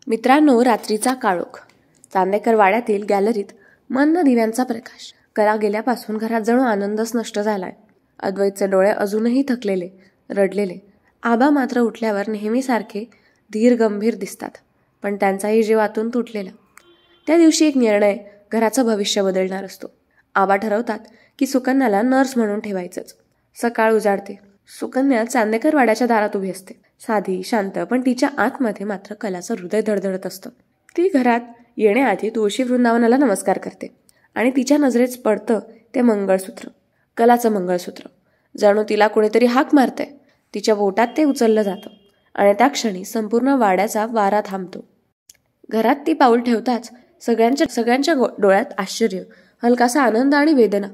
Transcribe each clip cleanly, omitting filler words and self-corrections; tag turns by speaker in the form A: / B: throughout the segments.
A: मित्रांनो, रात्रीचा काळोख. चांदेकर वाड्यातील गॅलरीत मंद दिव्यांचा प्रकाश. कला गेल्यापासून घरात जणू आनंदच नष्ट झालाय. अद्वैतचे डोळे अजूनही थकलेले, रडलेले. आबा मात्र उठल्यावर नेहमीसारखे धीर गंभीर दिसतात, पण त्यांचाही जीव आतून तुटलेला. त्या दिवशी एक निर्णय घराचं भविष्य बदलणार असतो. आबा ठरवतात की सुकन्याला नर्स म्हणून ठेवायचंच. सकाळ उजाडते. सुकन्या चांदेकर वाड्याच्या दारात उभी असते. साधी, शांत, पण तिच्या आतमध्ये मात्र कलाचं हृदय धडधडत असतं. ती घरात येण्याआधी तुळशी वृंदावनाला नमस्कार करते आणि तिच्या नजरेत पडतं ते मंगळसूत्र, कलाचं मंगळसूत्र. जणू तिला कोणीतरी हाक मारतंय. तिच्या बोटात ते उचललं जातं आणि त्या क्षणी संपूर्ण वाड्याचा वारा थांबतो. घरात ती पाऊल ठेवताच सगळ्यांच्या डोळ्यात आश्चर्य, हलकासा आनंद आणि वेदना.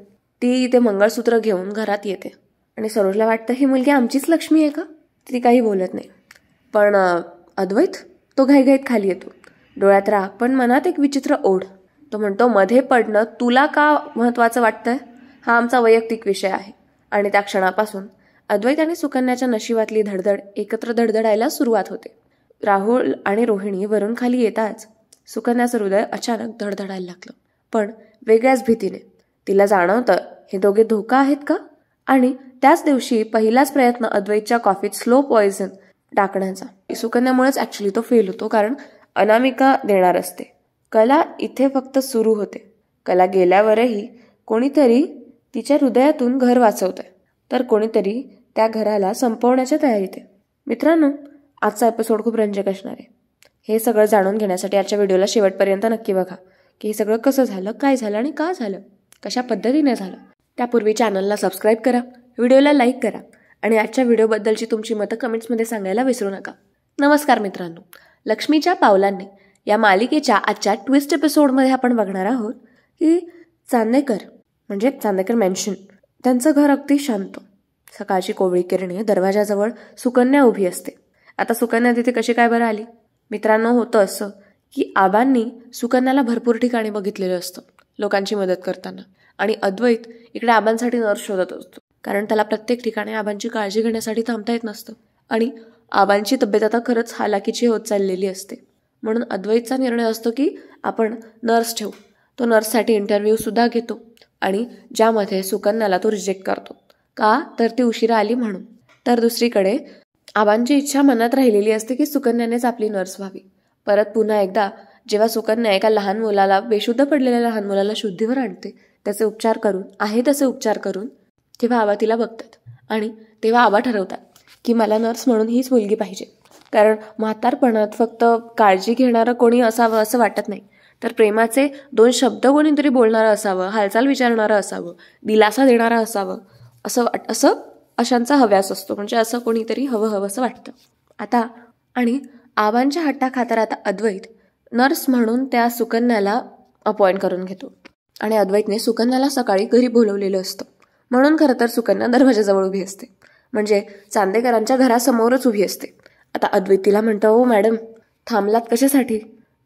A: ती ते मंगळसूत्र घेऊन घरात येते आणि सरोजला वाटतं ही मुलगी आमचीच लक्ष्मी आहे का? ती काही बोलत नाही. पण अद्वैत, तो घाईघाईत खाली येतो. डोळ्यात राग, पण मनात एक विचित्र ओढ. तो म्हणतो, मध्ये पडणं तुला का महत्वाचं वाटतंय? हा आमचा वैयक्तिक विषय आहे. आणि त्या क्षणापासून अद्वैत आणि सुकन्याच्या नशिबातली धडधड एकत्र धडधडायला सुरुवात होते. राहुल आणि रोहिणी वरून खाली येताच सुकन्याचं हृदय अचानक धडधडायला लागलं, पण वेगळ्याच भीतीने. तिला जाणवतं हे दोघे धोका आहेत का? आणि त्याच दिवशी पहिलाच प्रयत्न अद्वैतच्या कॉफीत स्लो पॉइझन टाकण्याचा. सुकन्यामुळेच ऍक्च्युली तो फेल होतो, कारण अनामिका देणार असते. कला इथे फक्त सुरू होते. कला गेल्यावरही कोणीतरी तिच्या हृदयातून घर वाचवतंय, तर कोणीतरी त्या घराला संपवण्याच्या तयारीत आहे. मित्रांनो, आजचा एपिसोड खूप रंजक असणार आहे. हे सगळं जाणून घेण्यासाठी आजच्या व्हिडिओला शेवटपर्यंत नक्की बघा की हे सगळं कसं झालं, काय झालं आणि का झालं, कशा पद्धतीने झालं. त्यापूर्वी चॅनलला सबस्क्राईब करा, व्हिडिओला लाईक करा आणि आजच्या व्हिडिओबद्दलची तुमची मतं कमेंट्समध्ये सांगायला विसरू नका. नमस्कार मित्रांनो, लक्ष्मीच्या पावलांनी या मालिकेच्या आजच्या ट्विस्ट एपिसोडमध्ये आपण बघणार आहोत की चांदेकर मेन्शन, त्यांचं घर अगदी शांत. सकाळची कोवळी किरणे, दरवाजाजवळ सुकन्या उभी असते. आता सुकन्या तिथे कशी काय बरं आली? मित्रांनो, होतं असं की आबांनी सुकन्याला भरपूर ठिकाणी बघितलेलं असतं लोकांची मदत करताना, आणि अद्वैत इकडे आबांसाठी नर्स शोधत असतो, कारण त्याला प्रत्येक ठिकाणी आबांची काळजी घेण्यासाठी थांबता येत नसतं. आणि आबांची तब्येत आता खरंच हालाकीची होत चाललेली असते. म्हणून अद्वैतचा निर्णय असतो की आपण नर्स ठेवू. तो नर्ससाठी इंटरव्ह्यू सुद्धा घेतो आणि ज्यामध्ये सुकन्याला तो रिजेक्ट करतो. का? तर ती उशिरा आली म्हणून. तर दुसरीकडे आबांची इच्छा मनात राहिलेली असते की सुकन्यानेच आपली नर्स व्हावी. परत पुन्हा एकदा जेव्हा सुकन्या एका लहान मुलाला, बेशुद्ध पडलेल्या लहान मुलाला शुद्धीवर आणते, त्याचे उपचार करून तेव्हा आबा तिला बघतात आणि तेव्हा आबा ठरवतात की मला नर्स म्हणून हीच मुलगी पाहिजे. कारण म्हातारपणात फक्त काळजी घेणारं कोणी असावं असं वाटत नाही, तर प्रेमाचे 2 शब्द कोणीतरी बोलणारं असावं, हालचाल विचारणारं असावं, दिलासा देणारं असावं, असं अशांचा हव्यास असतो. म्हणजे असं कोणीतरी हवं असं वाटतं. आता आणि आबांच्या हट्टाखातर आता अद्वैत नर्स म्हणून त्या सुकन्याला अपॉइंट करून घेतो. आणि अद्वैतने सुकन्याला सकाळी घरी बोलवलेलं असतं, म्हणून खरं तर सुकन्या दरवाजाजवळ उभी असते, म्हणजे चांदेकरांच्या घरासमोरच उभी असते. आता अद्वैत तिला म्हणतो, हो मॅडम, थांबलात कशासाठी?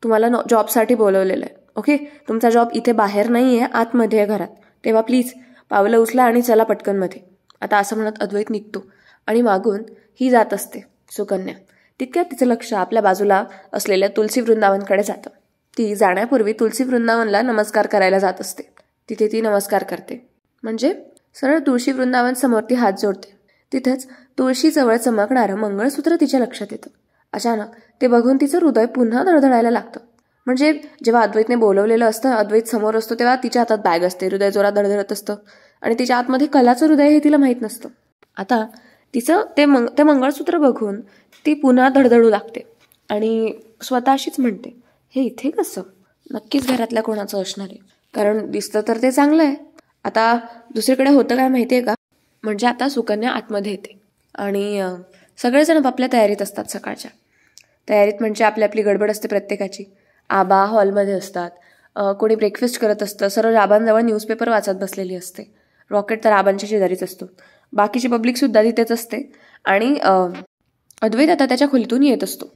A: तुम्हाला जॉबसाठी बोलवलेलं आहे. ओके, तुमचा जॉब इथे बाहेर नाही आहे, आतमध्ये आहे घरात. तेव्हा प्लीज पावलं उचला आणि चला पटकन मध्ये. आता असं म्हणत अद्वैत निघतो आणि मागून ही जात असते सुकन्या. तितक्यात तिचं लक्ष आपल्या बाजूला असलेल्या तुलसी वृंदावनकडे जातं. ती जाण्यापूर्वी तुलसी वृंदावनला नमस्कार करायला जात असते. तिथे ती नमस्कार करते, म्हणजे सरळ तुळशी वृंदावन समोर ती हात जोडते. तिथेच तुळशीजवळ चमकणारं मंगळसूत्र तिच्या लक्षात येतं. अचानक ते बघून तिचं हृदय पुन्हा धडधडायला लागतं. म्हणजे जेव्हा अद्वैतने बोलवलेलं असतं, अद्वैत समोर असतो, तेव्हा तिच्या हातात बॅग असते, हृदय जोरात धडधडत असतं आणि तिच्या आतमध्ये कलाचं हृदय हे तिला माहीत नसतं. आता तिचं ते मंगळसूत्र बघून ती पुन्हा धडधडू लागते आणि स्वतःशीच म्हणते, हे इथे कसं? नक्कीच घरातल्या कोणाचं असणार आहे, कारण दिसतं तर ते चांगलं आहे. आता दुसरीकडे होतं काय माहिती आहे का? म्हणजे आता सुकन्या आतमध्ये येते आणि सगळेजण आपल्या तयारीत असतात. सकाळच्या तयारीत म्हणजे आपली गडबड असते प्रत्येकाची. आबा हॉलमध्ये असतात, कोणी ब्रेकफास्ट करत असतं, सरळ आबांजवळ न्यूजपेपर वाचत बसलेली असते. रॉकेट तर आबांच्या शेजारीच असतो. बाकीची पब्लिक सुद्धा तिथेच असते आणि अद्वैत आता त्याच्या खोलीतून येत असतो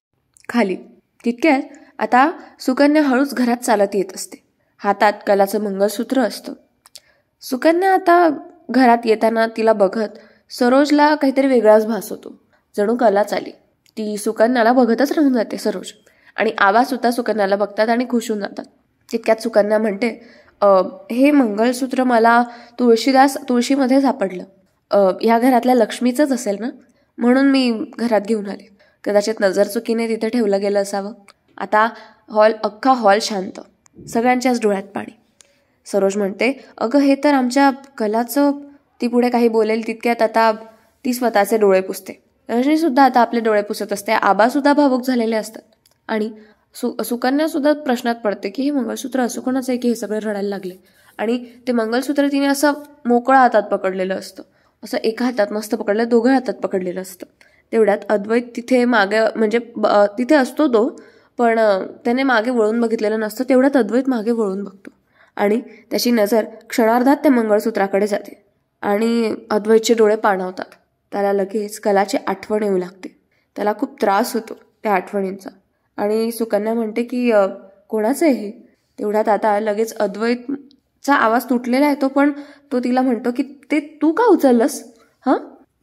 A: खाली. तितक्यात आता सुकन्या हळूच घरात चालत येत असते. हातात कलाचं मंगळसूत्र असतं. सुकन्या आता घरात येताना तिला बघत सरोजला काहीतरी वेगळाच भास होतो, जणू कलाच आली. ती सुकन्याला बघतच राहून जाते सरोज. आणि आबासुद्धा सुकन्याला बघतात आणि खुश होऊन जातात. तितक्यात सुकन्या म्हणते, हे मंगळसूत्र मला तुळशीमध्ये सापडलं. ह्या घरातल्या लक्ष्मीचंच असेल ना, म्हणून मी घरात घेऊन आले. कदाचित नजरचुकीने तिथे ठेवलं गेलं असावं. आता अख्खा हॉल शांत, सगळ्यांच्याच डोळ्यात पाणी. सरोज म्हणते, अगं हे तर आमच्या कलाचं. ती पुढे काही बोलेल तितक्यात आता ती स्वतःचे डोळे पुसते. रजनीसुद्धा आता आपले डोळे पुसत असते. आबासुद्धा भावूक झालेले असतात. आणि सुकन्यासुद्धा प्रश्नात पडते की हे मंगळसूत्र असं कोणाचं आहे की हे सगळे रडायला लागले. आणि ते मंगळसूत्र तिने असं मोकळं हातात पकडलेलं असतं, असं एका हातात मस्त पकडलं, दोघं हातात पकडलेलं असतं. तेवढ्यात अद्वैत तिथे मागे, म्हणजे तिथे असतो तो, पण त्याने मागे वळून बघितलेलं नसतं. तेवढ्यात अद्वैत मागे वळून बघतो आणि त्याची नजर क्षणार्धात त्या मंगळसूत्राकडे जाते आणि अद्वैतचे डोळे पाणावतात. त्याला लगेच कलाची आठवण येऊ लागते. त्याला खूप त्रास होतो त्या आठवणींचा. आणि सुकन्या म्हणते की कोणाचं आहे हे? तेवढ्यात आता लगेच अद्वैतचा आवाज तुटलेला येतो, पण तो तिला म्हणतो की ते तू का उचललंस? हां,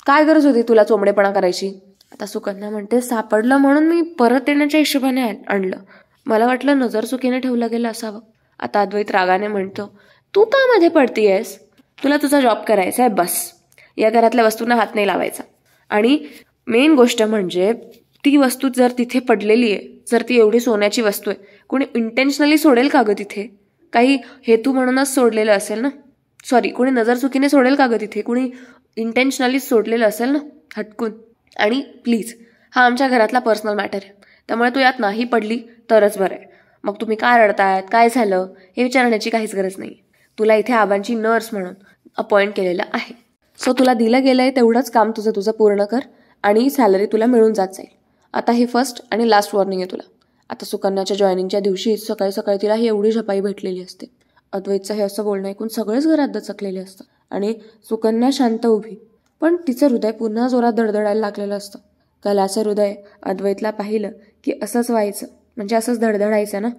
A: काय गरज होती तुला चोंबडेपणा करायची? आता सुकन्या म्हणते, सापडलं म्हणून मी परत येण्याच्या हिशोबाने आणलं. मला वाटलं नजर चुकीने ठेवलं गेलं असावं. आता अद्वैत रागाने म्हणतो, तू का मध्ये पडतीयस? तुला तुझा जॉब करायचा आहे, बस. या घरातल्या वस्तूंना हात नाही लावायचा. आणि मेन गोष्ट म्हणजे ती वस्तू जर तिथे पडलेली आहे, जर ती एवढी सोन्याची वस्तू आहे, कोणी इंटेन्शनली सोडेल का गं तिथे? काही हेतू म्हणूनच सोडलेलं असेल ना. सॉरी, कोणी नजर चुकीने सोडेल का गं तिथे? कोणी इंटेन्शनली सोडलेलं असेल ना हटकून. आणि प्लीज, हा आमच्या घरातला पर्सनल मॅटर आहे, त्यामुळे तू यात नाही पडली तरच बरं आहे. मग तुम्ही काय रडतायत, काय झालं हे विचारण्याची काहीच गरज नाही. तुला इथे आबांची नर्स म्हणून अपॉइंट केलेलं आहे. सो तुला दिलं गेलंय तेवढंच काम तुझं पूर्ण कर आणि सॅलरी तुला मिळून जात जाईल. आता ही फर्स्ट आणि लास्ट वॉर्निंग आहे तुला. आता सुकन्याच्या जॉईनिंगच्या दिवशी सकाळी सकाळी तिला ही एवढी झपाई भेटलेली असते. अद्वैतचं हे असं बोलणं ऐकून सगळेच घरात दचकलेले असतात आणि सुकन्या शांत उभी, पण तिचं हृदय पुन्हा जोरात धडधडायला लागलेलं असतं. कलाचं हृदय अद्वैतला पाहिलं की असंच व्हायचं, म्हणजे असंच धडधडायचं ना.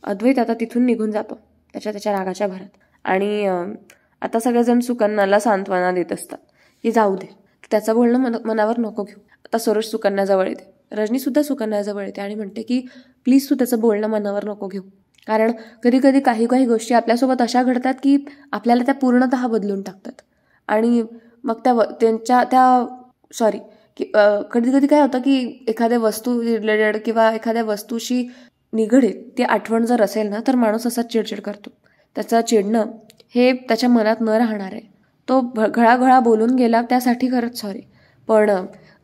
A: अद्वैत आता तिथून निघून जातो त्याच्या रागाच्या भरात. आणि आता सगळेजण सुकन्याला सांत्वना देत असतात की जाऊ दे, त्याचं बोलणं मनावर नको घेऊ. आता सरोज सुकन्याजवळ येते, रजनीसुद्धा सुकन्याजवळ येते आणि म्हणते की प्लीज तू त्याचं बोलणं मनावर नको घेऊ. कारण कधी कधी काही गोष्टी आपल्यासोबत अशा घडतात की आपल्याला त्या पूर्णतः बदलून टाकतात. आणि मग कधी कधी काय होतं की एखाद्या वस्तू रिलेटेड किंवा एखाद्या वस्तूशी निगडीत ती आठवण जर असेल ना, तर माणूस असाच चिडचिड करतो. त्याचं चिडणं हे त्याच्या मनात न राहणार आहे. तो घळाघळा बोलून गेला त्यासाठी खरंच सॉरी, पण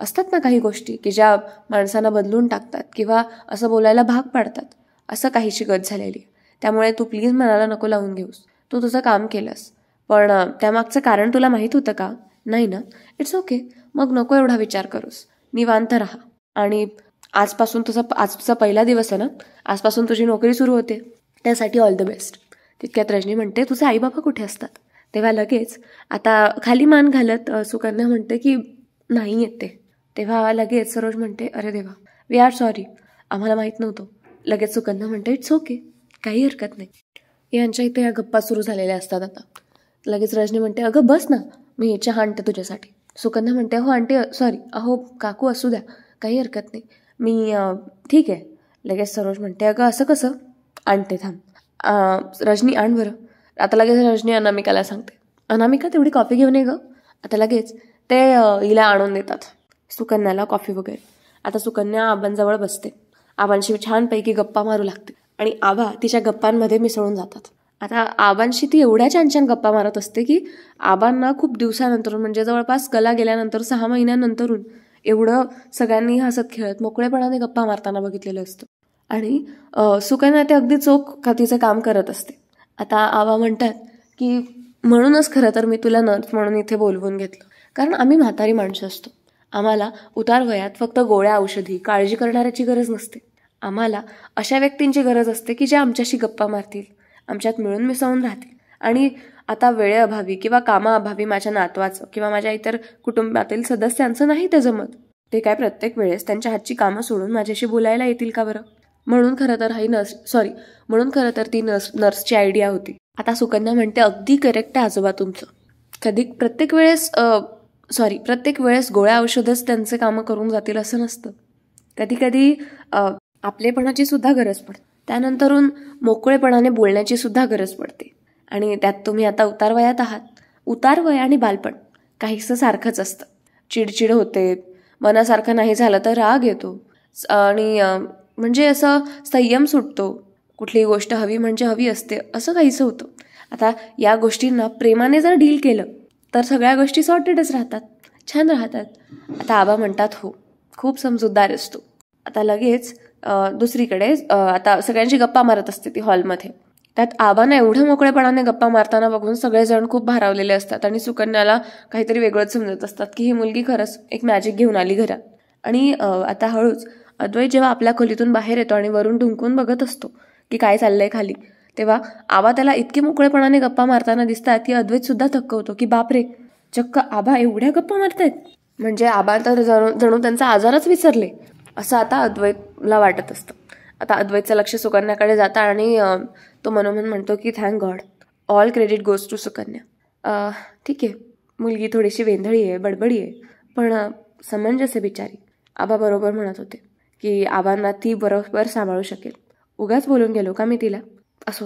A: असतात ना काही गोष्टी की ज्या माणसांना बदलून टाकतात किंवा असं बोलायला भाग पाडतात. असं काहीशी गत झालेली. त्यामुळे तू प्लीज मनाला नको लावून घेऊस. तू तुझं काम केलंस, पण त्यामागचं कारण तुला माहीत होतं का? नाही ना, इट्स ओके. मग नको एवढा विचार करूस, निवांत राहा. आणि आजचा पहिला दिवस आहे ना, आजपासून तुझी नोकरी सुरू होते, त्यासाठी ऑल द बेस्ट. तितक्यात रजनी म्हणते, तुझे आई बाबा कुठे असतात? तेव्हा लगेच आता खाली मान घालत सुकन्या म्हणते की नाही येते. तेव्हा लगेच सरोज म्हणते, अरे देवा, वी आर सॉरी, आम्हाला माहीत नव्हतं. लगेच सुकन्या म्हणते, इट्स ओके, काही हरकत नाही. यांच्या इथे या गप्पा सुरू झालेल्या असतात. आता लगेच रजनी म्हणते, अगं बस ना, मी चहा आणते तुझ्यासाठी. सुकन्या म्हणते, हो आंटी, सॉरी, अहो काकू असू द्या, काही हरकत नाही, मी ठीक आहे. लगेच सरोज म्हणते, अगं असं कसं? आणते थांब. रजनी आण बरं. आता लगेच रजनी अनामिकाला सांगते, अनामिका तेवढी कॉफी घेऊन ये गं. आता लगेच ते हिला आणून देतात, सुकन्याला कॉफी वगैरे. आता सुकन्या आबांजवळ बसते, आबांशी छानपैकी गप्पा मारू लागते आणि आबा तिच्या गप्पांमध्ये मिसळून जातात. आता आबांशी ती एवढ्या छान छान गप्पा मारत असते की आबांना खूप दिवसानंतर, म्हणजे जवळपास कला गेल्यानंतर 6 महिन्यानंतरून एवढं सगळ्यांनी हसत खेळत मोकळेपणाने गप्पा मारताना बघितलेलं असतं. आणि सुकन्या ते अगदी चोख तिचं काम करत असते. आता आबा म्हणतात की म्हणूनच खरं तर मी तुला नर्स म्हणून इथे बोलवून घेतलं, कारण आम्ही म्हातारी माणसं असतो. आम्हाला उतार वयात फक्त गोळ्या औषधी काळजी करणाऱ्याची गरज नसते. आम्हाला अशा व्यक्तींची गरज असते की ज्या आमच्याशी गप्पा मारतील, आमच्यात मिळून मिसळून राहतील. आणि आता वेळेअभावी किंवा कामाअभावी माझ्या नातवाचं किंवा माझ्या इतर कुटुंबातील सदस्यांचं नाही ते जमत. ते काय प्रत्येक वेळेस त्यांच्या हातची कामं सोडून माझ्याशी बोलायला येतील का बरं? म्हणून खरं तर ती नर्सची आयडिया होती. आता सुकन्या म्हणते, अगदी करेक्ट आहे आजोबा तुमचं. प्रत्येक वेळेस गोळ्या औषधच त्यांचे कामं करून जातील असं नसतं. कधी कधी आपलेपणाची सुद्धा गरज पडते. त्यानंतरून मोकळेपणाने बोलण्याची सुद्धा गरज पडते. आणि त्यात तुम्ही आता उतारवयात आहात. उतारवय आणि बालपण काहीसं सारखंच असतं. चिडचिड होते, मनासारखं नाही झालं तर राग येतो आणि म्हणजे असं संयम सुटतो. कुठलीही गोष्ट हवी म्हणजे हवी असते असं काहीसं होतं. आता या गोष्टींना प्रेमाने जर डील केलं तर सगळ्या गोष्टी सॉर्टेडच राहतात, छान राहतात. आता आबा म्हणतात हो, खूप समजूतदार असतो. आता लगेच दुसरीकडे आता सगळ्यांची गप्पा मारत असते ती हॉलमध्ये. त्यात आबांना एवढ्या मोकळेपणाने गप्पा मारताना बघून सगळेजण खूप भारावलेले असतात आणि सुकन्याला काहीतरी वेगळंच समजत असतात की ही मुलगी खरंच एक मॅजिक घेऊन आली घरात. आणि आता हळूच अद्वैत जेव्हा आपल्या खोलीतून बाहेर येतो आणि वरून ढुंकून बघत असतो की काय चाललंय खाली, तेव्हा आबा त्याला इतके मोकळेपणाने गप्पा मारताना दिसतात की अद्वैत सुद्धा थक्क होतो की बापरे, चक्क आबा एवढ्या गप्पा मारतायत, म्हणजे आबा तर जणू त्यांचा आजारच विसरले असं आता अद्वैतला वाटत असतं. आता अद्वैतचं लक्ष सुकन्याकडे जातं आणि तो मनोमन म्हणतो की thank God, all credit goes to Sukanya. ठीक आहे, मुलगी थोडीशी वेंधळी आहे, बडबडी आहे, पण समंजस आहे बिचारी. आबा बरोबर म्हणत होते की आबांना ती बरोबर सांभाळू शकेल. उगाच बोलून गेलो का मी तिला. असो.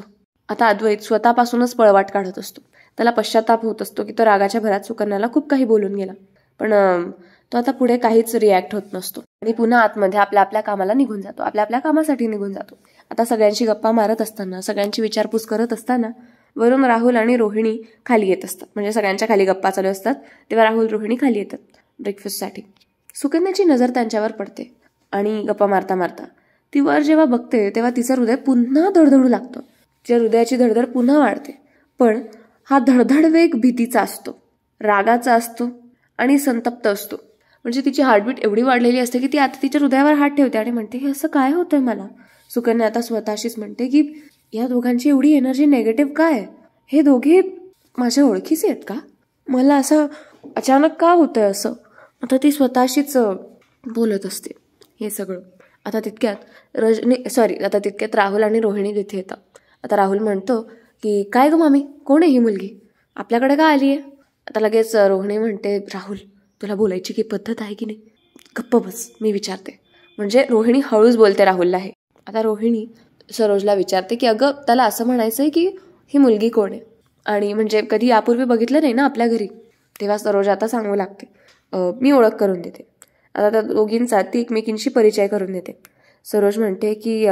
A: आता अद्वैत स्वतःपासूनच पळवाट काढत असतो. त्याला पश्चाताप होत असतो की तो रागाच्या भरात सुकन्याला खूप काही बोलून गेला. पण तो आता पुढे काहीच रिॲक्ट होत नसतो आणि पुन्हा आतमध्ये आपल्या कामाला निघून जातो, आपल्या कामासाठी निघून जातो. आता सगळ्यांची गप्पा मारत असताना, सगळ्यांची विचारपूस करत असताना वरून राहुल आणि रोहिणी खाली येत असतात. म्हणजे सगळ्यांच्या खाली गप्पा चालू असतात तेव्हा राहुल रोहिणी खाली येतात ब्रेकफास्टसाठी. सुकन्याची नजर त्यांच्यावर पडते आणि गप्पा मारता मारता ती वर जेव्हा बघते तेव्हा तिचं हृदय पुन्हा धडधडू लागतं. तिच्या हृदयाची धडधड पुन्हा वाढते. पण हा धडधड वेग भीतीचा असतो, रागाचा असतो आणि संतप्त असतो. म्हणजे तिची हार्टबीट एवढी वाढलेली असते की ती आता तिच्या हृदयावर हात ठेवते आणि म्हणते हे असं काय होतंय मला. सुकन्या आता स्वतःशीच म्हणते की या दोघांची एवढी एनर्जी नेगेटिव्ह काय, हे दोघे माझ्या ओळखीचे आहेत का, मला असं अचानक का होतंय असं. आता ती स्वतःशीच बोलत असते हे सगळं. आता तितक्यात राहुल आणि रोहिणी तिथे येतात. आता राहुल म्हणतो की काय ग मामी, कोण आहे ही मुलगी, आपल्याकडे का आली आहे. आता लगेच रोहिणी म्हणते राहुल, तुला बोलायची की पद्धत आहे की नाही, गप्प बस, मी विचारते. म्हणजे रोहिणी हळूच बोलते राहुलला हे. आता रोहिणी सरोजला विचारते की अगं त्याला असं म्हणायचं आहे की ही मुलगी कोण आहे, आणि म्हणजे कधी यापूर्वी बघितलं नाही ना आपल्या घरी. तेव्हा सरोज आता सांगू लागते, मी ओळख करून देते. आता त्या दोघींचा ती एकमेकींशी परिचय करून देते. सरोज म्हणते की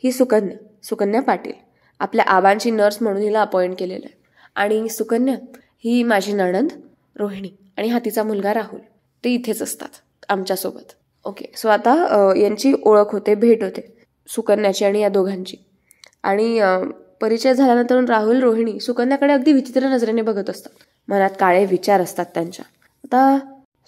A: ही सुकन्या पाटील, आपल्या आबांची नर्स म्हणून हिला अपॉइंट केलेलं आहे. आणि सुकन्या ही माझी नणंद रोहिणी आणि हा तिचा मुलगा राहुल, ते इथेच असतात आमच्यासोबत. ओके, सो आता यांची ओळख होते, भेट होते सुकन्याची आणि या दोघांची. आणि परिचय झाल्यानंतर राहुल रोहिणी सुकन्याकडे अगदी विचित्र नजरेने बघत असतात. मनात काळे विचार असतात त्यांच्या. आता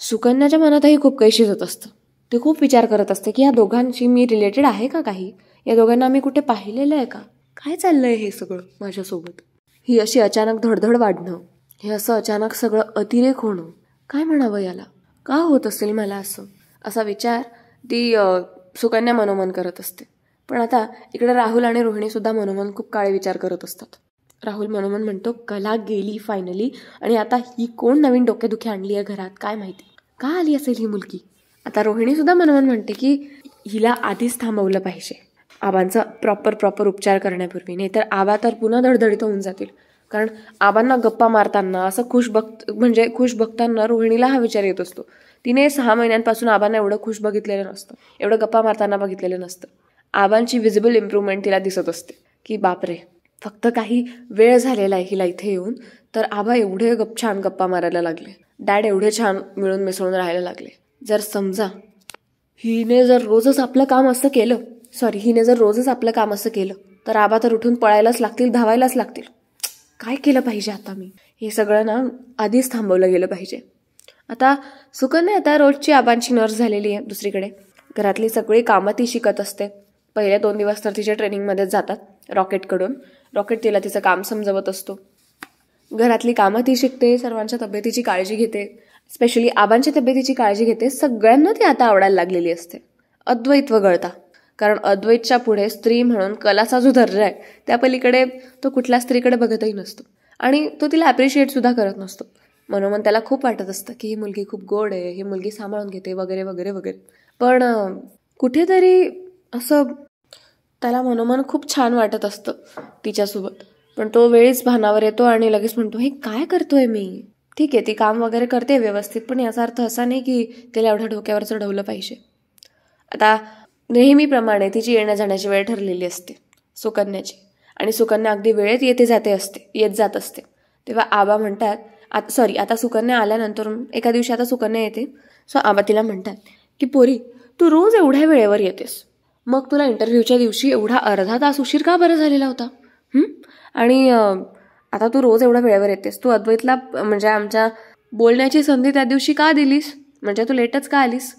A: सुकन्याच्या मनातही खूप काही शिजत असतं. ते खूप विचार करत असते की या दोघांची मी रिलेटेड आहे का, काही या दोघांना मी कुठे पाहिलेलं आहे का, काय चाललंय हे सगळं माझ्यासोबत. ही अशी अचानक धडधड वाढणं, हे असं अचानक सगळं अतिरेक होणं, काय म्हणावं याला, का होत असेल मला असं, असा विचार ती सुकन्या मनोमन करत असते. पण आता इकडे राहुल आणि रोहिणी सुद्धा मनोमन खूप काळे विचार करत असतात. राहुल मनोमन म्हणतो कला गेली फायनली, आणि आता ही कोण नवीन डोकेदुखी आणली आहे घरात, काय माहिती का आली असेल ही मुलगी. आता रोहिणी सुद्धा मनोमन म्हणते की हिला आधीच थांबवलं पाहिजे आबांचा प्रॉपर उपचार करण्यापूर्वी, नाही तर आबा तर पुन्हा धडधडीत होऊन जातील. कारण आबांना गप्पा मारताना असं खुश बघताना रोहिणीला हा विचार येत असतो. तिने 6 महिन्यांपासून आबांना एवढं खुश बघितलेलं नसतं, एवढं गप्पा मारताना बघितलेलं नसतं. आबांची विजिबल इम्प्रूव्हमेंट तिला दिसत असते की बापरे, फक्त काही वेळ झालेला आहे हिला इथे येऊन, तर आबा एवढे छान गप्पा मारायला लागले, डॅड एवढे छान मिळून मिसळून राहायला लागले. जर समजा हिने जर रोजच आपलं काम असं केलं तर आबा तर उठून पळायलाच लागतील, धावायलाच लागतील. काय केलं पाहिजे आता मी, हे सगळं ना आधीच थांबवलं गेलं पाहिजे. आता सुकन्या आता रोजची आबांची नर्स झालेली आहे. दुसरीकडे घरातली सगळी कामं ती शिकत असते. पहिले 2 दिवस तर तिच्या ट्रेनिंगमध्येच जातात रॉकेटकडून. रॉकेट तिला तिचं काम समजवत असतो. घरातली कामं ती शिकते, सर्वांच्या तब्येतीची काळजी घेते, स्पेशली आबांच्या तब्येतीची काळजी घेते. सगळ्यांना ती आता आवडायला लागलेली असते, अद्वैत वगळता. कारण अद्वैतच्या पुढे स्त्री म्हणून कलाचा जो दर्जा आहे त्या पलीकडे तो कुठल्या स्त्रीकडे बघतही नसतो आणि तो तिला ॲप्रिशिएट सुद्धा करत नसतो. मनोमन त्याला खूप वाटत असतं की ही मुलगी खूप गोड आहे, ही मुलगी सांभाळून घेते वगैरे वगैरे वगैरे. पण कुठेतरी असं त्याला मनोमन खूप छान वाटत असतं तिच्यासोबत. पण तो वेळीच भानावर येतो आणि लगेच म्हणतो, हे काय करतोय मी? ठीक आहे, ती काम वगैरे करते व्यवस्थित, पण याचा अर्थ असा नाही की तिला एवढं डोक्यावर चढवलं पाहिजे. आता नेहमीप्रमाणे तिची येण्या जाण्याची वेळ ठरलेली असते सुकन्याची, आणि सुकन्या अगदी वेळेत येत जात असते. तेव्हा आबा म्हणतात, आता सुकन्या आल्यानंतर एका दिवशी आता सुकन्या येते. सो आबा तिला म्हणतात की पोरी, तू रोज एवढ्या वेळेवर येतेस, मग तुला इंटरव्ह्यूच्या दिवशी एवढा अर्धा तास उशीर का बरं झालेला होता? आणि आता तू रोज एवढ्या वेळेवर येतेस, तू अद्वैतला म्हणजे आमच्या बोलण्याची संधी त्या दिवशी का दिलीस? म्हणजे तू लेटच का आलीस?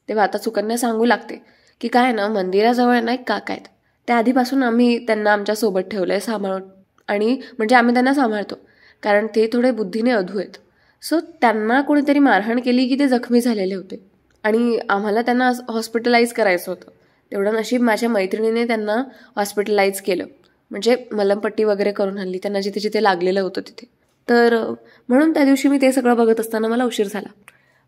A: तेव्हा आता सुकन्या सांगू लागते की काय ना, मंदिराजवळ ना एक काका आहेत, त्या आधीपासून आम्ही त्यांना आमच्यासोबत ठेवलं आहे सांभाळून, आणि म्हणजे आम्ही त्यांना सांभाळतो कारण ते थोडे बुद्धीने अधू आहेत. सो त्यांना कोणीतरी मारहाण केली की ते जखमी झालेले होते आणि आम्हाला त्यांना हॉस्पिटलाइज करायचं होतं. तेवढं नशीब माझ्या मैत्रिणीने त्यांना हॉस्पिटलाइज केलं, म्हणजे मलमपट्टी वगैरे करून आणली त्यांना जिथे जिथे लागलेलं होतं तिथे. तर म्हणून त्या दिवशी मी ते सगळं बघत असताना मला उशीर झाला.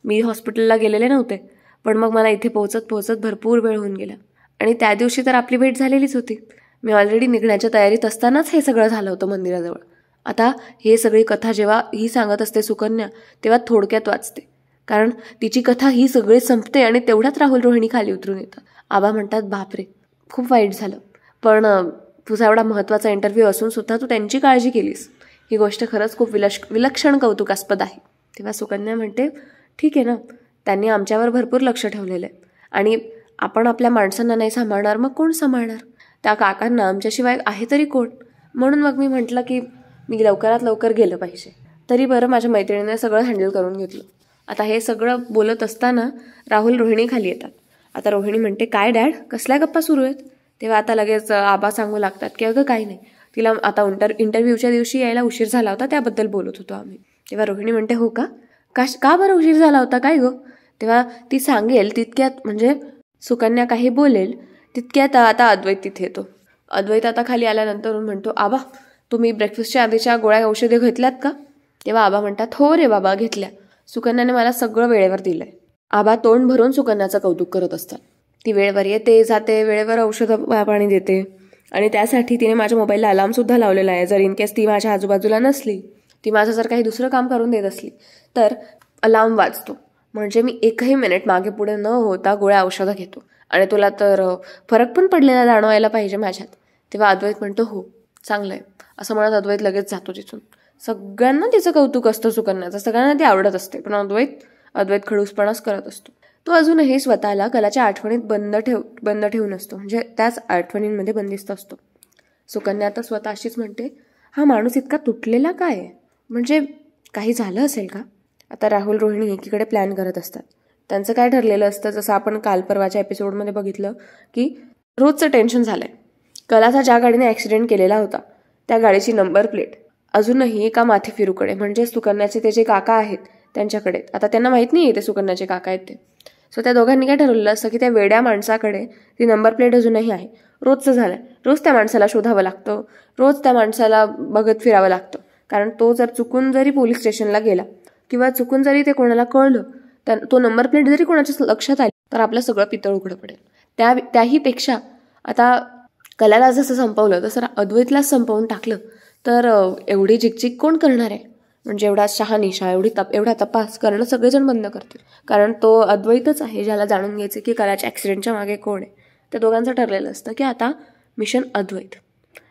A: मी हॉस्पिटलला गेलेले नव्हते, पण मग मला इथे पोहोचत भरपूर वेळ होऊन गेला. आणि त्या दिवशी तर आपली भेट झालेलीच होती. मी ऑलरेडी निघण्याच्या तयारीत असतानाच हे सगळं झालं होतं मंदिराजवळ. आता हे सगळी कथा जेव्हा ही सांगत असते सुकन्या, तेव्हा थोडक्यात वाचते, कारण तिची कथा ही सगळी संपते आणि तेवढ्यात राहुल रोहिणी खाली उतरून येतात. आबा म्हणतात, बापरे, खूप वाईट झालं, पण तुझा एवढा महत्त्वाचा इंटरव्ह्यू असून सुद्धा तू त्यांची काळजी केलीस, ही गोष्ट खरंच खूप विलक्षण कौतुकास्पद आहे. तेव्हा सुकन्या म्हणते, ठीक आहे ना, त्यांनी आमच्यावर भरपूर लक्ष ठेवलेलं आहे आणि आपण आपल्या माणसांना नाही सांभाळणार मग कोण सांभाळणार? त्या काकांना आमच्याशिवाय आहे तरी कोण? म्हणून मग मी म्हटलं की मी लवकरात लवकर गेलं पाहिजे. तरी बरं माझ्या मैत्रिणीने सगळं हँडल करून घेतलं. आता हे सगळं बोलत असताना राहुल रोहिणी खाली येतात. आता रोहिणी म्हणते, काय डॅड, कसल्या गप्पा सुरू आहेत? तेव्हा आता लगेच आबा सांगू लागतात की अगं काही नाही, तिला आता इंटरव्ह्यूच्या दिवशी यायला उशीर झाला होता, त्याबद्दल बोलत होतो आम्ही. तेव्हा रोहिणी म्हणते, हो का बरं उशीर झाला होता, काय गो? तेव्हा ती सांगेल तितक्यात, म्हणजे सुकन्या काही बोलेल तितक्यात आता अद्वैत तिथे येतो. अद्वैत आता खाली आल्यानंतर म्हणतो, आबा तुम्ही ब्रेकफास्टच्या आधीच्या गोळ्या औषधे घेतल्यात का? तेव्हा आबा म्हणतात, हो रे बाबा, घेतल्या. सुकन्याने मला सगळं वेळेवर दिलंय. आबा तोंड भरून सुकन्याचं कौतुक करत असतात. ती वेळेवर येते जाते, वेळेवर औषधं पाणी देते, आणि त्यासाठी तिने माझ्या मोबाईलला अलार्मसुद्धा लावलेला आहे. जर इन केस ती माझ्या आजूबाजूला नसली, ती माझं जर काही दुसरं काम करून देत असली तर अलार्म वाजतो, म्हणजे मी एकही मिनिट मागे पुढे न होता गोळ्या औषधं घेतो, आणि तुला तर फरक पण पडलेला जाणवायला पाहिजे माझ्यात. तेव्हा अद्वैत म्हणतो, हो चांगलं आहे, असं म्हणत अद्वैत लगेच जातो तिथून. सगळ्यांना तिचं कौतुक असतं सुकन्याचं, सगळ्यांना ती आवडत असते, पण अद्वैत खडूसपणाच करत असतो. तो अजूनही स्वतःला कलाच्या आठवणीत बंद ठेवून असतो, म्हणजे त्याच आठवणींमध्ये बंदिस्त असतो. सुकन्या आता स्वतःशीच म्हणते, हा माणूस इतका तुटलेला काय आहे? म्हणजे काही झालं असेल का? आता राहुल रोहिणी एकीकडे प्लॅन करत असतात. त्यांचं काय ठरलेलं असतं, जसं आपण काल परवाच्या एपिसोडमध्ये बघितलं की रोजचं टेन्शन झालंय. कलाचा ज्या गाडीने ॲक्सिडेंट केलेला होता त्या गाडीची नंबर प्लेट अजूनही एका माथे फिरूकडे, म्हणजे सुकन्याचे ते जे काका आहेत त्यांच्याकडे. आता त्यांना माहीत नाही ते सुकन्याचे काका आहेत ते. सो त्या दोघांनी काय ठरवलं असतं की त्या वेड्या माणसाकडे ती नंबर प्लेट अजूनही आहे. रोजचं झालंय, रोज त्या माणसाला शोधावं लागतं, रोज त्या माणसाला बघत फिरावं लागतं, कारण तो जर चुकून जरी पोलीस स्टेशनला गेला किंवा चुकून जरी ते कोणाला कळलं, तो नंबर प्लेट जरी कोणाच्या लक्षात आली तर आपलं सगळं पितळ उघडं पडेल. त्याहीपेक्षा आता कलाला जसं संपवलं तसं अद्वैतलाच संपवून टाकलं तर एवढी झिकझिक कोण करणार आहे? म्हणजे एवढा शहानिशा, एवढा तपास करणं सगळेजण बंद करतील, कारण तो अद्वैतच आहे ज्याला जाणून घ्यायचं की कलाच्या ॲक्सिडेंटच्या मागे कोण आहे. त्या दोघांचं ठरलेलं असतं की आता मिशन अद्वैत,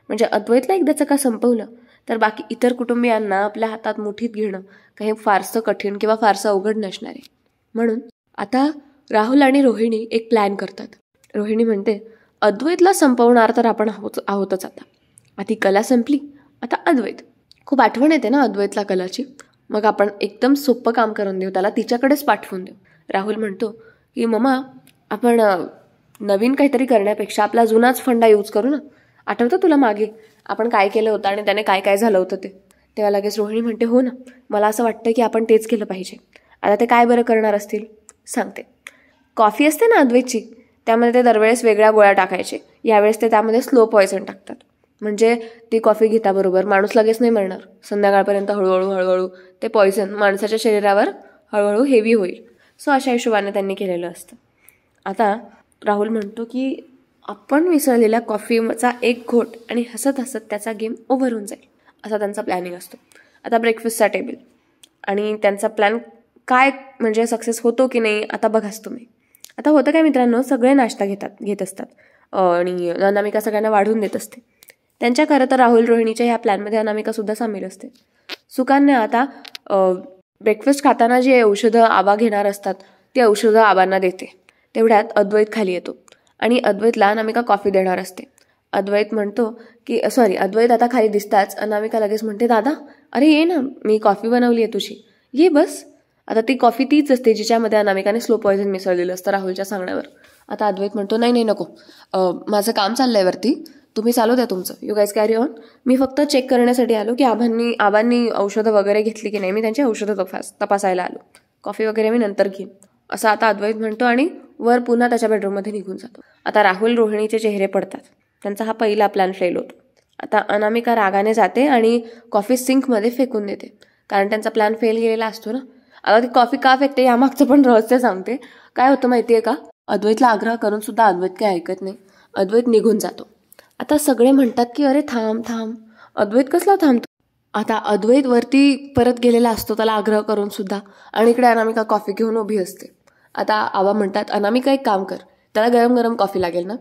A: म्हणजे अद्वैतला एकदाचं का संपवलं तर बाकी इतर कुटुंबियांना आपल्या हातात मुठीत घेणं काही फारसं कठीण किंवा फारसं अवघड नसणार आहे. म्हणून आता राहुल आणि रोहिणी एक प्लॅन करतात. रोहिणी म्हणते, अद्वैतला संपवणार तर आपण आहोतच. आता कला संपली, आता अद्वैत. खूप आठवण येते ना अद्वैतला कलाची, मग आपण एकदम सोपं काम करून देऊ, त्याला तिच्याकडेच पाठवून देऊ. राहुल म्हणतो की मम्मा, आपण नवीन काहीतरी करण्यापेक्षा आपला जुनाच फंडा यूज करू ना. आठवतं तुला मागे आपण काय केलं होतं आणि त्याने काय काय झालं होतं ते? तेव्हा लगेच रोहिणी म्हणते, हो ना, मला असं वाटतं की आपण तेच केलं पाहिजे. आता ते काय बरं करणार असतील सांगते. कॉफी असते ना अद्वैतची, त्यामध्ये ते दरवेळेस वेगळ्या गोळ्या टाकायचे, यावेळेस ते त्यामध्ये स्लो पॉयझन टाकतात, म्हणजे ती कॉफी घेताबरोबर माणूस लगेच नाही मरणार. संध्याकाळपर्यंत हळूहळू ते पॉयझन माणसाच्या शरीरावर हळूहळू हेवी होईल. सो अशा हिशोबाने त्यांनी केलेलं असतं. आता राहुल म्हणतो की आपण मिसळलेल्या कॉफीचा एक घोट आणि हसत हसत त्याचा गेम ओव्हर होऊन जाईल, असा त्यांचा प्लॅनिंग असतो. आता ब्रेकफास्टचा टेबल आणि त्यांचा प्लॅन काय म्हणजे सक्सेस होतो की नाही आता बघाच तुम्ही. आता होतं काय मित्रांनो, सगळे नाश्ता घेत असतात आणि अनामिका सगळ्यांना वाढून देत असते. त्यांच्या खरं तर राहुल रोहिणीच्या ह्या प्लॅनमध्ये अनामिकासुद्धा सामील असते. सुकन्या आता ब्रेकफास्ट खाताना जी औषधं आबा घेणार असतात ती औषधं आबांना देते. तेवढ्यात अद्वैत खाली येतो आणि अद्वैतला अनामिका कॉफी देणार असते. अद्वैत आता खाली दिसताच अनामिका लगेच म्हणते, दादा अरे ये ना, मी कॉफी बनवली आहे तुझी, ये बस. आता ती कॉफी तीच असते जिच्यामध्ये अनामिकाने स्लो पॉयझन मिसळलेलं असतं राहुलच्या सांगण्यावर. आता अद्वैत म्हणतो, नाही नको, माझं काम चाललंय वरती, तुम्ही चालू द्या तुमचं, यू गाईज कॅरी ऑन. मी फक्त चेक करण्यासाठी आलो की आबांनी औषधं वगैरे घेतली की नाही, मी त्यांची औषधं तपासायला आलो, कॉफी वगैरे मी नंतर घेईन, असं आता अद्वैत म्हणतो आणि वर पुन्हा त्याच्या बेडरूममध्ये निघून जातो. आता राहुल रोहिणीचे चेहरे पडतात, त्यांचा हा पहिला प्लॅन फेल होतो. आता अनामिका रागाने जाते आणि कॉफी सिंकमध्ये फेकून देते, कारण त्यांचा प्लॅन फेल गेलेला असतो ना. आता ती कॉफी का फेकते यामागचं पण रहस्य सांगते. काय होतं माहितीये का, अद्वैतला आग्रह करून सुद्धा अद्वैत काही ऐकत नाही, अद्वैत निघून जातो. आता सगळे म्हणतात की अरे थांब, अद्वैत कसला थांबतो. आता अद्वैत वरती परत गेलेला असतो त्याला आग्रह करून सुद्धा, आणि इकडे अनामिका कॉफी घेऊन उभी असते. आता आबा म्हणतात, अनामिका एक काम कर, त्याला गरम गरम कॉफी लागेल ना,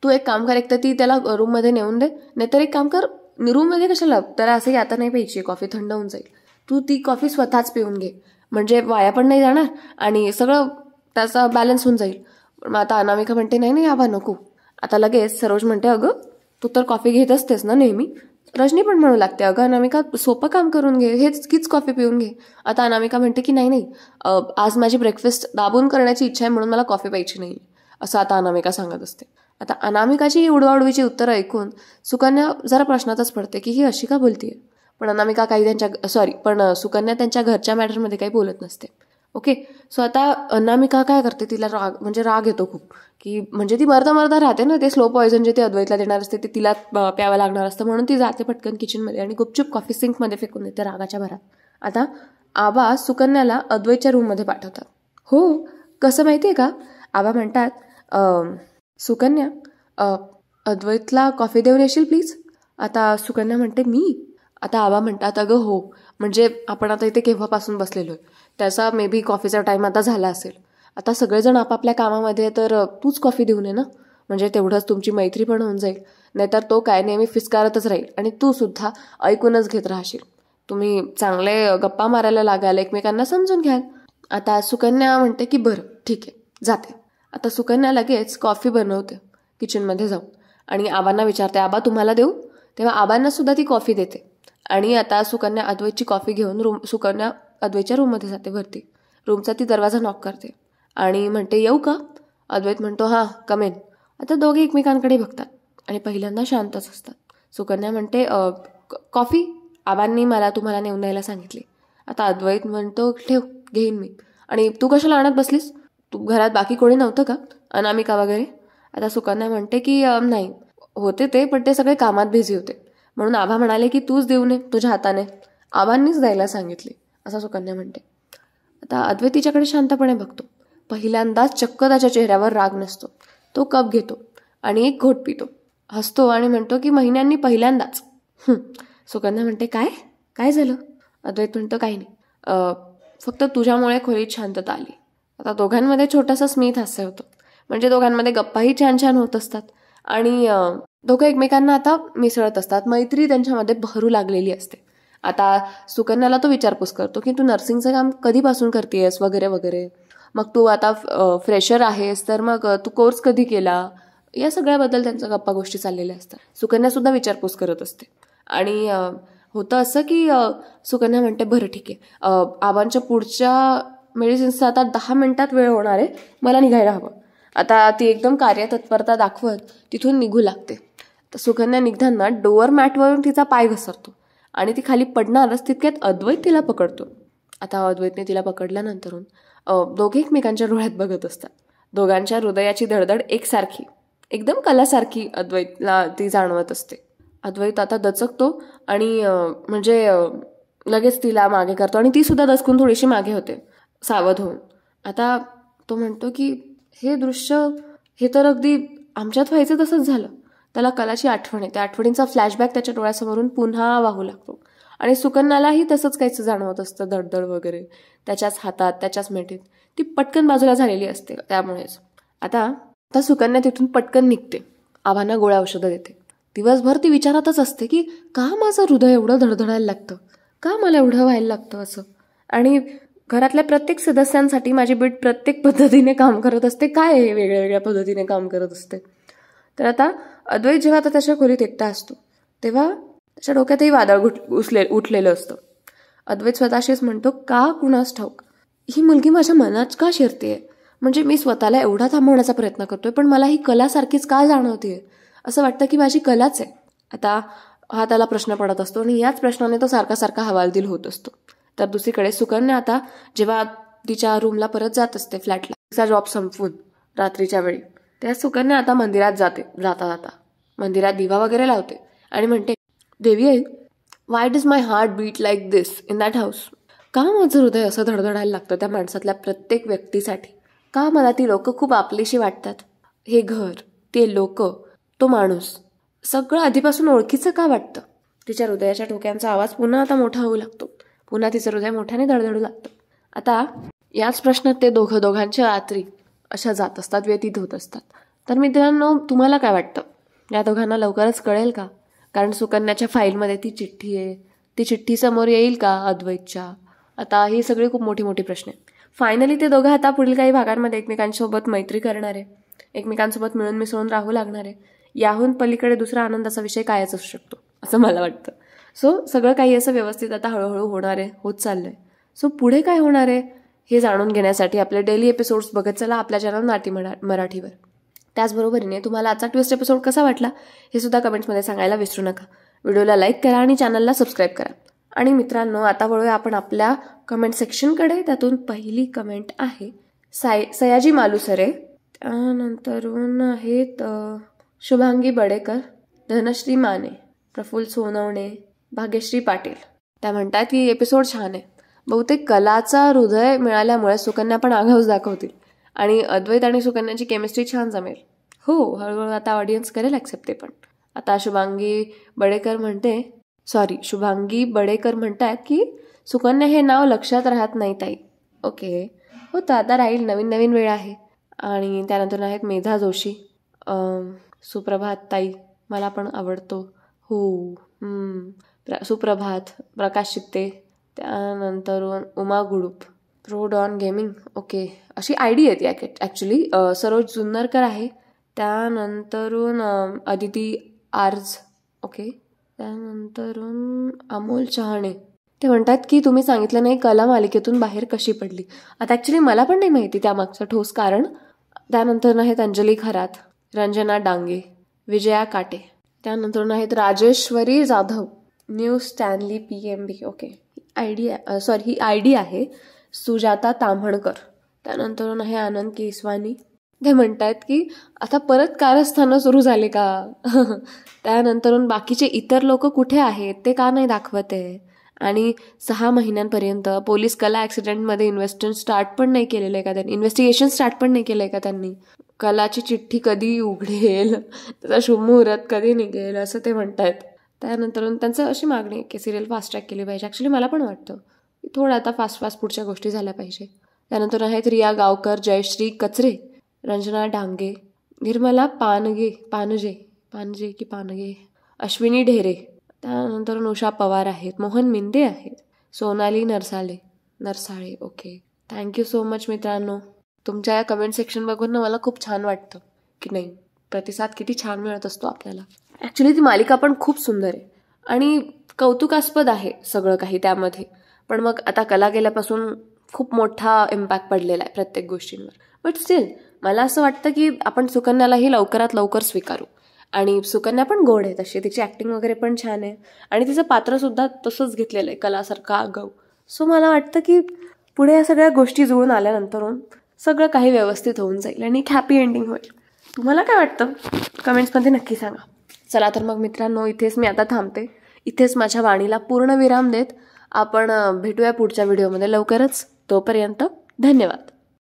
A: तू एक काम कर, एक तर ती त्याला रूममध्ये नेऊन दे, नाहीतर एक काम कर, रूममध्ये कशाला, त्याला असंही आता नाही प्यायची कॉफी, थंड होऊन जाईल, तू ती कॉफी स्वतःच पिऊन घे, म्हणजे वाया पण नाही जाणार आणि सगळं त्याचा बॅलन्स होऊन जाईल. पण आता अनामिका म्हणते, नाही आबा नको. आता लगेच सरोज म्हणते, अगं तू तर कॉफी घेत असतेस ना नेहमी. रजनी पण म्हणू लागते, अगं अनामिका सोपं काम करून घे, हीच कॉफी पिऊन घे. आता अनामिका म्हणते की नाही आज माझी ब्रेकफास्ट दाबून करण्याची इच्छा आहे म्हणून मला कॉफी प्यायची नाही, असं आता अनामिका सांगत असते. आता अनामिकाची उडवाउडवीची उत्तरं ऐकून सुकन्या जरा प्रश्नातच पडते की ही अशी का बोलतीये. पण सुकन्या त्यांच्या घरच्या मॅटरमध्ये काही बोलत नसते. ओके, सो आता अनामिका काय करते, तिला राग येतो खूप, की म्हणजे ती मरता राहते ना, ते स्लो पॉयझन जे ते अद्वैतला देणार असते ते तिला प्यावं लागणार असतं, म्हणून ती जाते पटकन किचनमध्ये आणि गुपचूप कॉफी सिंकमध्ये फेकून देते रागाच्या भरात. आता आबा सुकन्याला अद्वैतच्या रूममध्ये पाठवतात. हो, कसं माहितीये का, आबा म्हणतात, सुकन्या अद्वैतला कॉफी देऊन येशील प्लीज. आता सुकन्या म्हणते, मी. आता आबा म्हणतात, अगं हो, म्हणजे आपण आता इथे केव्हापासून बसलेलो आहे, त्याचा मे बी कॉफीचा टाईम आता झाला असेल, आता सगळेजण आपापल्या कामामध्ये, तर तूच कॉफी देऊन ये ना, म्हणजे तेवढंच तुमची मैत्री पण होऊन जाईल, नाहीतर तो काय नेहमी फिसकारतच राहील आणि तू सुद्धा ऐकूनच घेत राहशील, तुम्ही चांगले गप्पा मारायला लागाल, एकमेकांना समजून घ्याल. आता सुकन्या म्हणते की बरं ठीक आहे, जाते. आता सुकन्या लगेच कॉफी बनवते किचनमध्ये जाऊन आणि आबांना विचारते, आबा तुम्हाला देऊ. तेव्हा आबांना सुद्धा ती कॉफी देते आणि आता सुकन्या अद्वैतची कॉफी घेऊन सुकन्या अद्वैतच्या रूममध्ये जाते. वरती रूमचा ती दरवाजा नॉक करते आणि म्हणते, येऊ का. अद्वैत म्हणतो, हां कम इन. आता दोघे एकमेकांकडे बघतात आणि पहिल्यांदा शांतच असतात. सुकन्या म्हणते, कॉफी आबांनी मला तुम्हाला नेऊन द्यायला सांगितली. आता अद्वैत म्हणतो, ठेव घेईन मी. आणि तू कशाला आणत बसलीस, तू घरात बाकी कोणी नव्हतं का, अनामिका वगैरे. आता सुकन्या म्हणते की नाही होते ते, पण ते सगळे कामात बिझी होते, म्हणून आबा म्हणाले की तूच देऊ नये तुझ्या हाताने, आबांनीच द्यायला सांगितले, असं सुकन्या म्हणते. आता अद्वैत तिच्याकडे शांतपणे बघतो. पहिल्यांदाच चक्क त्याच्या चेहऱ्यावर राग नसतो. तो कप घेतो आणि एक घोट पितो, हसतो आणि म्हणतो की महिन्यांनी पहिल्यांदाच. सुकन्या म्हणते, काय झालं. अद्वैत म्हणतो, काही नाही, फक्त तुझ्यामुळे खोलीत शांतता आली. आता दोघांमध्ये छोटासा स्मित हास्य होतं, म्हणजे दोघांमध्ये गप्पाही छान छान होत असतात आणि दोघं एकमेकांना आता मिसळत असतात, मैत्री त्यांच्यामध्ये भरू लागलेली असते. आता सुकन्याला तो विचारपूस करतो की तू नर्सिंगचं काम कधीपासून करतेयस वगैरे वगैरे, मग तू आता फ्रेशर आहेस तर मग तू कोर्स कधी केला, या सगळ्याबद्दल त्यांच्या गप्पा गोष्टी चाललेल्या असतात. सुकन्या सुद्धा विचारपूस करत असते आणि होतं असं की सुकन्या म्हणते, बरं ठीक आहे, आबांच्या पुढच्या मेडिसिन्सचा आता 10 मिनिटात वेळ होणार आहे, मला निघायला हवं. आता ती एकदम कार्यतत्परता दाखवत तिथून निघू लागते. तर सुकन्या निघताना डोअर मॅटवरून तिचा पाय घसरतो आणि ती खाली पडणारच तितक्यात अद्वैत तिला पकडतो. आता अद्वैतने तिला पकडल्यानंतरून दोघे एकमेकांच्या डोळ्यात बघत असतात. दोघांच्या हृदयाची धडधड एकसारखी, एकदम कलासारखी अद्वैतला ती जाणवत असते. अद्वैत आता दचकतो आणि म्हणजे लगेच तिला मागे करतो आणि ती सुद्धा दचकून थोडीशी मागे होते सावध होऊन. आता तो म्हणतो की हे दृश्य, हे तर अगदी आमच्यात व्हायचं तसंच झालं. त्याला कलाची आठवण आहे, त्या आठवणींचा फ्लॅशबॅक त्याच्या डोळ्यासमोरून पुन्हा वाहू लागतो. आणि सुकन्यालाही तसंच काहीच जाणवत असतं, दडदड वगैरे त्याच्याच हातात, त्याच्याच मिठीत. ती पटकन बाजूला झालेली असते. त्यामुळेच आता सुकन्या तिथून पटकन निघते, आबांना गोळ्या औषधं देते. दिवसभर ती विचारातच असते की का माझं हृदय एवढं धडधडायला लागतं, का मला एवढं व्हायला लागतं असं. आणि घरातल्या प्रत्येक सदस्यांसाठी माझी बीट प्रत्येक पद्धतीने काम करत असते. काय हे वेगळ्या वेगळ्या पद्धतीने काम करत असते. तर आता अद्वैत जेव्हा आता त्याच्या खोलीत एकटा असतो तेव्हा त्याच्या डोक्यातही वादळ उठलेलं असतं. अद्वैत स्वतःशीच म्हणतो, का कुणास ठाऊक ही मुलगी माझ्या मनात का शिरतेय. म्हणजे मी स्वतःला एवढा थांबवण्याचा प्रयत्न करतोय, पण मला ही कलासारखीच का जाणवतेय. असं वाटतं की माझी कलाच आहे. आता हा त्याला प्रश्न पडत असतो आणि याच प्रश्नाने तो सारखा सारखा हवालदिल होत असतो. तर दुसरीकडे सुकन्या आता जेव्हा तिच्या रूमला परत जात असते, फ्लॅटला, तिचा जॉब संपवून रात्रीच्या वेळी, त्या सुकन्या आता मंदिरात जाता मंदिरात दिवा वगैरे लावते आणि म्हणते, देवी आई, why does my heart beat like this in that house. का माझं हृदय असं धडधडायला लागतं त्या माणसातल्या प्रत्येक व्यक्तीसाठी. का मला ती लोक खूप आपलीशी वाटतात. हे घर, ते लोक, तो माणूस, सगळं आधीपासून ओळखीचं का वाटतं. तिच्या हृदयाच्या ठोक्यांचा आवाज पुन्हा आता मोठा होऊ लागतो. पुन्हा तिचं हृदय मोठ्याने धडधडू लागतं. आता याच प्रश्नात ते दोघांच्या रात्री अशा जात असतात, व्यतीत होत असतात. तर मित्रांनो, तुम्हाला काय वाटतं, या दोघांना लवकरच कळेल का. कारण सुकन्याच्या फाईलमध्ये ती चिठ्ठी आहे, ती चिठ्ठी समोर येईल का अद्वैतच्या. आता ही सगळी खूप मोठी मोठी प्रश्न आहेत. फायनली ते दोघं आता पुढील काही भागांमध्ये एकमेकांसोबत मैत्री करणार आहे, एकमेकांसोबत मिळून मिसळून राहू लागणार आहे. याहून पलीकडे दुसरा आनंदाचा विषय कायच असू शकतो असं मला वाटतं. सो सगळं काही असं व्यवस्थित आता हळूहळू होणार आहे, होत चाललंय. सो पुढे काय होणार आहे हे जाणून घेण्यासाठी आपले डेली एपिसोड्स बघत चला आपल्या चॅनल नाटी मराठीवर. त्याचबरोबरीने तुम्हाला आजचा ट्विस्ट एपिसोड कसा वाटला हे सुद्धा कमेंट्समध्ये सांगायला विसरू नका. व्हिडिओला लाईक करा आणि चॅनलला सबस्क्राईब करा. आणि मित्रांनो, आता वळूया आपण आपल्या कमेंट सेक्शनकडे. त्यातून पहिली कमेंट आहे सयाजी मालुसरे, त्यानंतरून आहेत शुभांगी बडेकर, धनश्री माने, प्रफुल्ल सोनवणे, भाग्यश्री पाटील. त्या म्हणतात की एपिसोड छान आहे. बहुतेक कलाचा हृदय मिळाल्यामुळे सुकन्या पण आगाऊच दाखवतील आणि अद्वैत आणि सुकन्याची केमिस्ट्री छान जमेल. हो, हळूहळू आता ऑडियन्स करेल ॲक्सेप्ट ते पण. आता शुभांगी बडेकर म्हणतात की सुकन्या हे नाव लक्षात राहत नाही ताई. ओके, हो तर आता राहील, नवीन नवीन वेळ आहे. आणि त्यानंतर आहेत मेधा जोशी, सुप्रभात ताई मला पण आवडतो. हो, सुप्रभात, प्रकाश चित्ते, त्यानंतर उमा गुडूप, प्रोडॉन गेमिंग. ओके, अशी आयडी आहे ती ॲक्च्युली. सरोज जुन्नरकर आहे, त्यानंतरून अदिती आर्ज. ओके, त्यानंतरून अमोल चहाणे. ते म्हणतात की तुम्ही सांगितलं नाही कला मालिकेतून बाहेर कशी पडली. आता ॲक्च्युली मला पण नाही माहिती त्यामागचं ठोस कारण. त्यानंतर आहेत अंजली खरात, रंजना डांगे, विजया काटे, त्यानंतर आहेत Rajeshwari Jadhav, new Stanley PMB. Okay, ही आयडी आहे सुजाता ताम्हणकर. त्यानंतर आहे आनंद केसवानी. ते म्हणतात की आता परत कारस्थानं सुरू झाले का. त्यानंतरून बाकीचे इतर लोक कुठे आहेत ते का नाही दाखवत आहे. आणि 6 महिन्यांपर्यंत पोलीस कला ॲक्सिडेंटमध्ये इन्व्हेस्टिगेशन स्टार्ट पण नाही केलेलं आहे का त्यांनी. कलाची चिठ्ठी कधी उघडेल, त्याचा शुभमुहूर्त कधी निघेल असं ते म्हणतात. त्यानंतर त्यांचं अशी मागणी आहे की सिरियल फास्ट ट्रॅक केली पाहिजे. ॲक्च्युली मला पण वाटतं की थोडं आता फास्ट पुढच्या गोष्टी झाल्या पाहिजे. त्यानंतर आहेत रिया गावकर, जयश्री कचरे, रंजना डांगे, निर्मला पानजे, अश्विनी ढेरे, त्यानंतर उषा पवार आहेत, मोहन मिंदे आहेत, Sonali Narsale. Okay, thank you so much मित्रांनो. तुमच्या या कमेंट सेक्शन बघून ना मला खूप छान वाटतं की नाही, प्रतिसाद किती छान मिळत असतो आपल्याला. ॲक्च्युली ती मालिका पण खूप सुंदर आहे आणि कौतुकास्पद आहे सगळं काही त्यामध्ये. पण मग आता कला गेल्यापासून खूप मोठा इम्पॅक्ट पडलेला आहे प्रत्येक गोष्टींवर. बट स्टील मला असं वाटतं की आपण सुकन्यालाही लवकरात लवकर स्वीकारू. आणि सुकन्या पण गोड आहे तशी, तिची ॲक्टिंग वगैरे पण छान आहे आणि तिचं पात्रसुद्धा तसंच घेतलेलं आहे, कलासारखं आगाऊ. सो मला वाटतं की पुढे या सगळ्या गोष्टी जुळून आल्यानंतरून सगळं काही व्यवस्थित होऊन जाईल आणि एक हॅपी एंडिंग होईल. तुम्हाला काय वाटतं कमेंट्समध्ये नक्की सांगा. चला तर मग मित्रांनो, इथेच मी आता थांबते. इथेच माझ्या वाणीला पूर्ण विराम देत आपण भेटूया पुढच्या व्हिडिओमध्ये लवकरच. तोपर्यंत धन्यवाद.